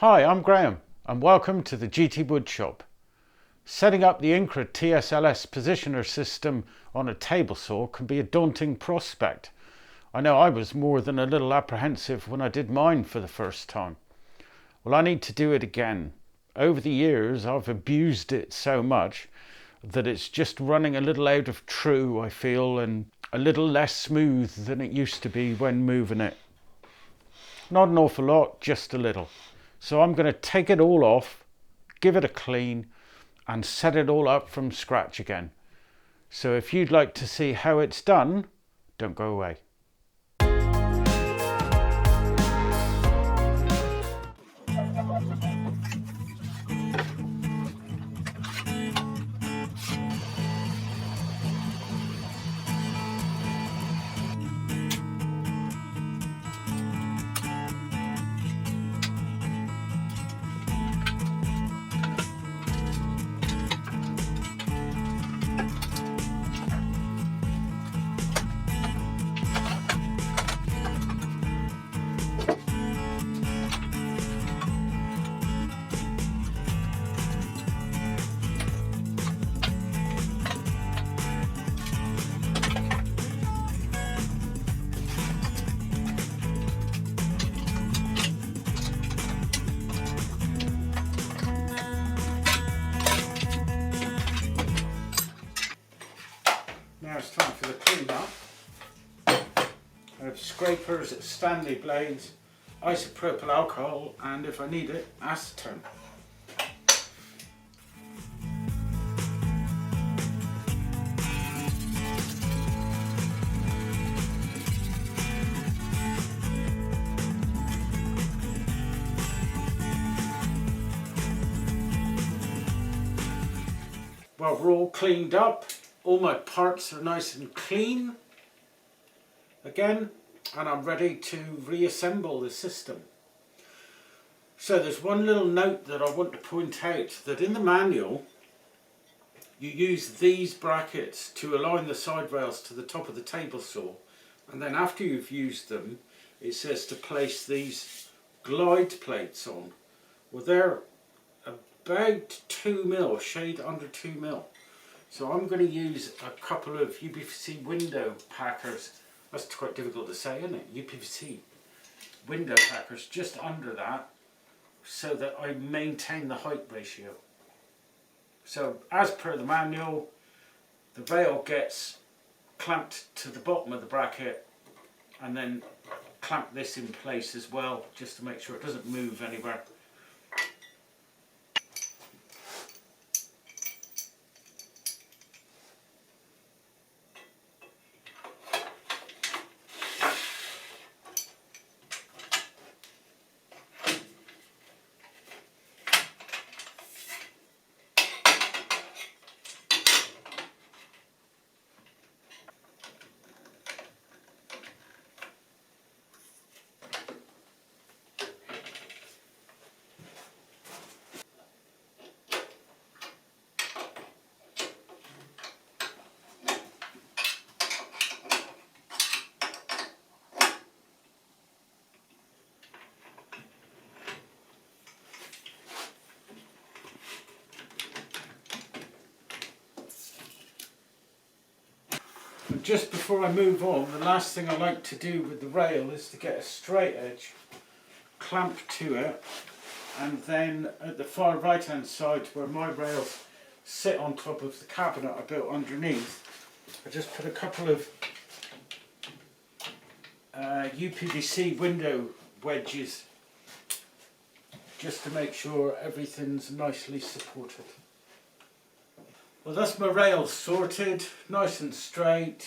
Hi, I'm Graham and welcome to the GT Woodshop. Setting up the Incra TS-LS Positioner system on a table saw can be a daunting prospect. I know I was more than a little apprehensive when I did mine for the first time. Well, I need to do it again. Over the years I've abused it so much that it's just running a little out of true, I feel, and a little less smooth than it used to be when moving it. Not an awful lot, just a little. So I'm going to take it all off, give it a clean and set it all up from scratch again. So if you'd like to see how it's done, don't go away. Now it's time for the clean up. I have scrapers, Stanley blades, isopropyl alcohol and, if I need it, acetone. Well, we're all cleaned up. All my parts are nice and clean again, and I'm ready to reassemble the system. So there's one little note that I want to point out, that in the manual you use these brackets to align the side rails to the top of the table saw, and then after you've used them it says to place these glide plates on. Well, they're about 2 mil, shade under 2 mil. So I'm going to use a couple of UPVC window packers. That's quite difficult to say, isn't it? UPVC window packers just under that, so that I maintain the height ratio. So as per the manual, the rail gets clamped to the bottom of the bracket, and then clamp this in place as well, just to make sure it doesn't move anywhere. And just before I move on, the last thing I like to do with the rail is to get a straight edge, clamp to it, and then at the far right hand side where my rails sit on top of the cabinet I built underneath, I just put a couple of UPVC window wedges just to make sure everything's nicely supported. Well, that's my rails sorted, nice and straight,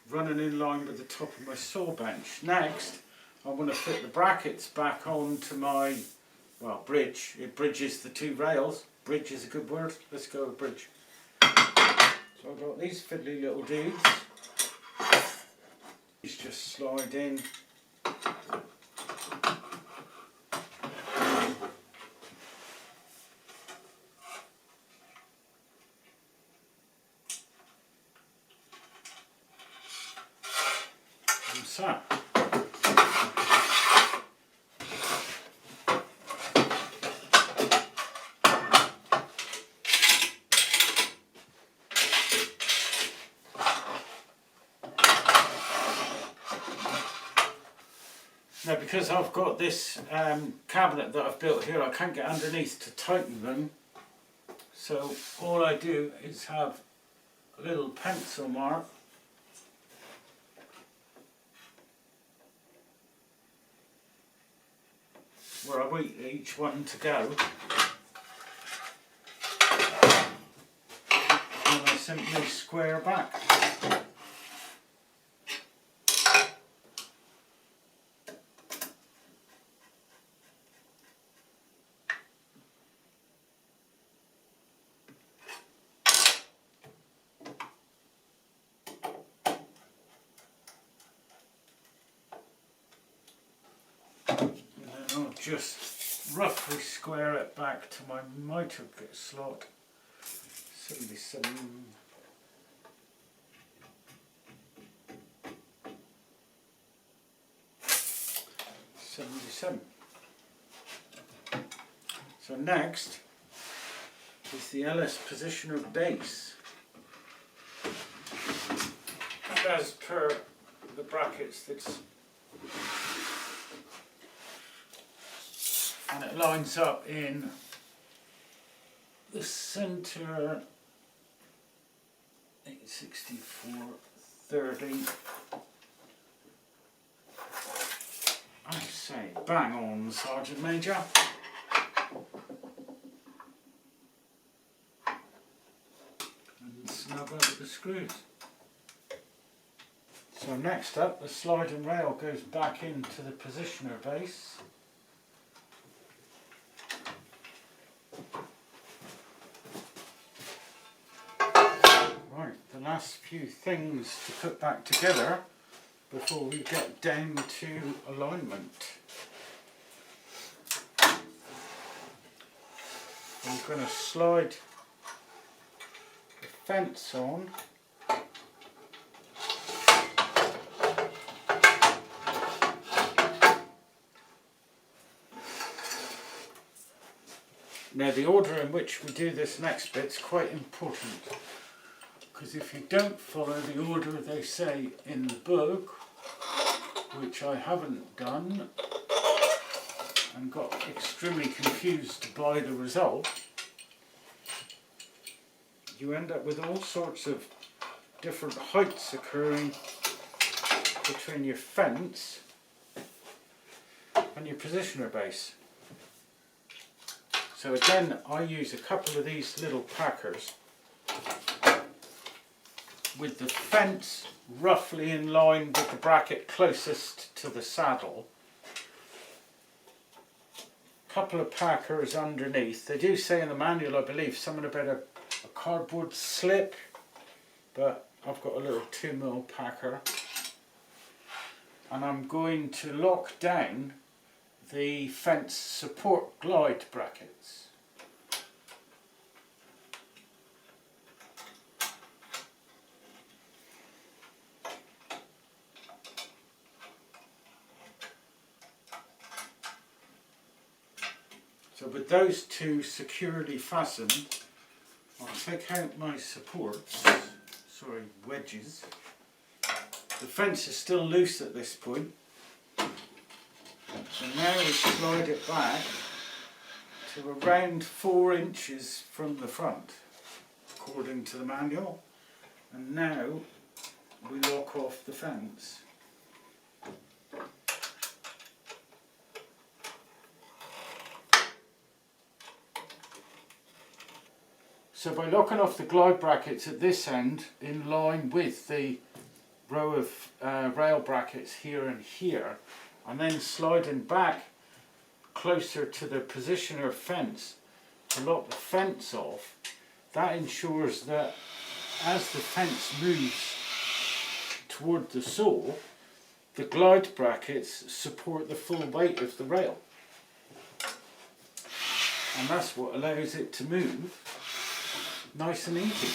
running in line with the top of my saw bench. Next, I want to fit the brackets back onto my, well, bridge. It bridges the two rails. Bridge is a good word. Let's go with bridge. So I've got these fiddly little dudes. These just slide in. So because I've got this cabinet that I've built here, I can't get underneath to tighten them. So all I do is have a little pencil mark where I wait each one to go. And I simply square back. Just roughly square it back to my miter slot. 77. 77. So next is the LS Positioner base. And as per the brackets, that's and it lines up in the centre 864 30. I say bang on, Sergeant Major. And snug over the screws. So next up, the sliding rail goes back into the positioner base. The last few things to put back together before we get down to alignment. I'm going to slide the fence on. Now the order in which we do this next bit is quite important. Because if you don't follow the order they say in the book, which I haven't done, and got extremely confused by the result, you end up with all sorts of different heights occurring between your fence and your positioner base. So again, I use a couple of these little packers with the fence roughly in line with the bracket closest to the saddle. A couple of packers underneath. They do say in the manual, I believe, something about a cardboard slip, but I've got a little 2mm packer. And I'm going to lock down the fence support glide brackets. So with those two securely fastened, I'll take out my supports, wedges. The fence is still loose at this point. So now we slide it back to around 4 inches from the front, according to the manual. And now we lock off the fence. So by locking off the glide brackets at this end in line with the row of rail brackets here and here, and then sliding back closer to the positioner fence to lock the fence off, that ensures that as the fence moves toward the saw, the glide brackets support the full weight of the rail. And that's what allows it to move nice and easy.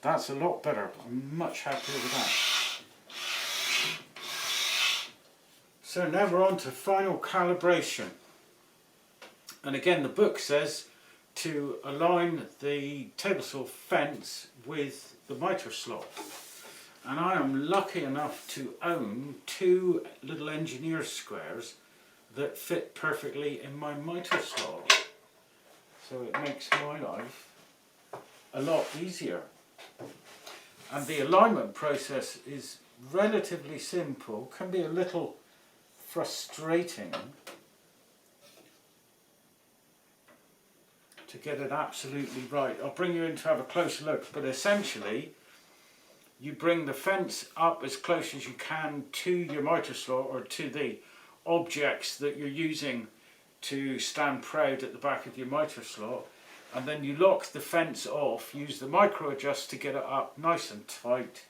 That's a lot better. I'm much happier with that. So now we're on to final calibration. And again, the book says to align the Tablesaw fence with the miter slot. And I am lucky enough to own two little engineer squares that fit perfectly in my miter slot. So it makes my life a lot easier. And the alignment process is relatively simple, can be a little frustrating to get it absolutely right. I'll bring you in to have a closer look, but essentially you bring the fence up as close as you can to your miter slot or to the objects that you're using to stand proud at the back of your miter slot, and then you lock the fence off, use the micro adjust to get it up nice and tight,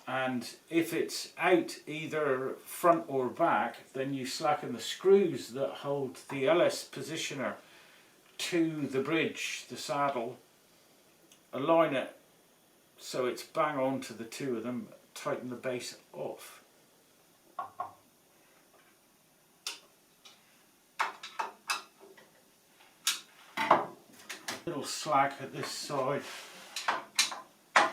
and if it's out either front or back, then you slacken the screws that hold the LS positioner to the bridge, the saddle, align it so it's bang on to the two of them, tighten the base off. Little slack at this side. So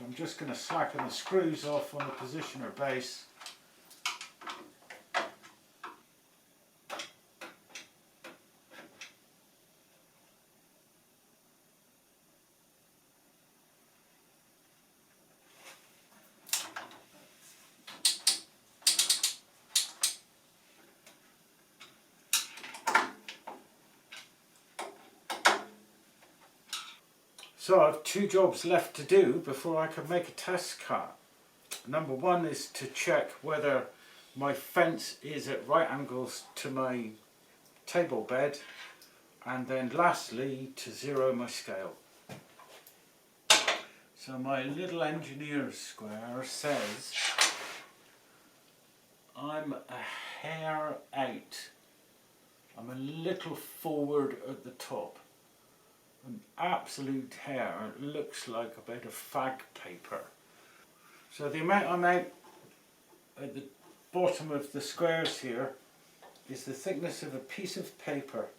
I'm just going to slacken the screws off on the positioner base. So I have two jobs left to do before I can make a test cut. Number one is to check whether my fence is at right angles to my table bed, and then lastly to zero my scale. So my little engineer square says I'm a hair out. I'm a little forward at the top. An absolute hair. It looks like a bit of fag paper. So the amount I'm out at the bottom of the squares here is the thickness of a piece of paper.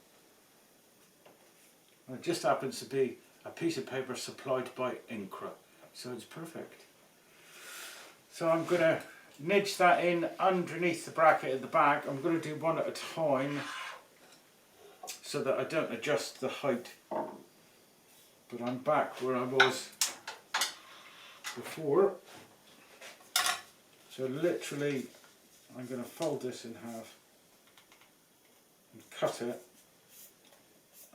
And it just happens to be a piece of paper supplied by Incra, so it's perfect. So I'm going to nudge that in underneath the bracket at the back. I'm going to do one at a time so that I don't adjust the height. But I'm back where I was before. So literally I'm going to fold this in half and cut it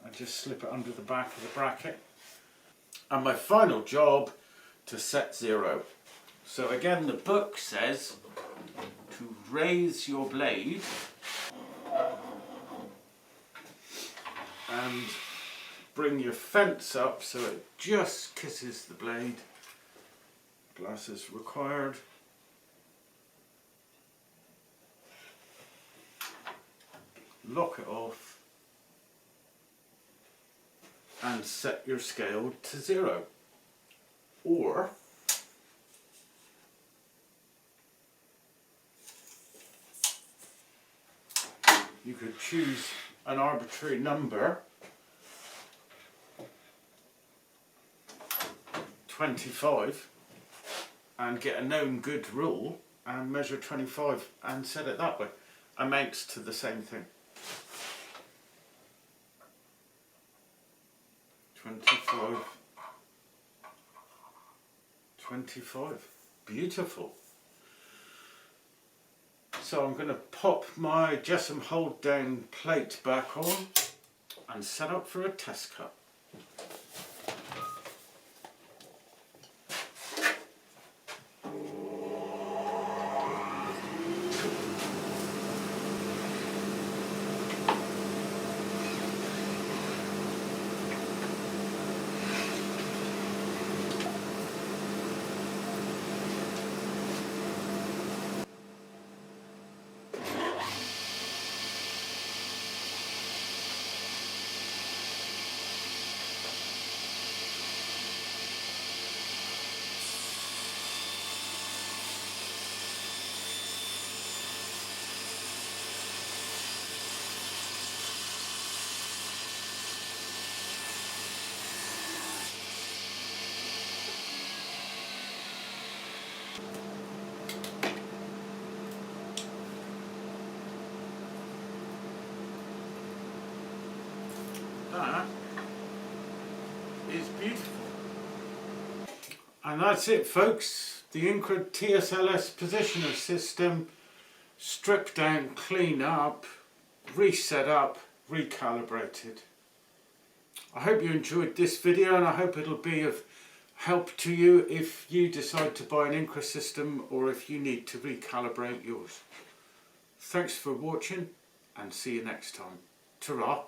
and just slip it under the back of the bracket. And my final job to set zero. So again, the book says to raise your blade and bring your fence up so it just kisses the blade. Glasses required. Lock it off and set your scale to zero. Or you could choose an arbitrary number, 25, and get a known good rule and measure 25 and set it that way. Amounts to the same thing. 25. 25. Beautiful. So I'm going to pop my Jessam hold down plate back on and set up for a test cut. And that's it, folks. The Incra TS-LS Positioner system, stripped down, clean up, reset up, recalibrated. I hope you enjoyed this video, and I hope it'll be of help to you if you decide to buy an Incra system or if you need to recalibrate yours. Thanks for watching, and see you next time. Ta-ra.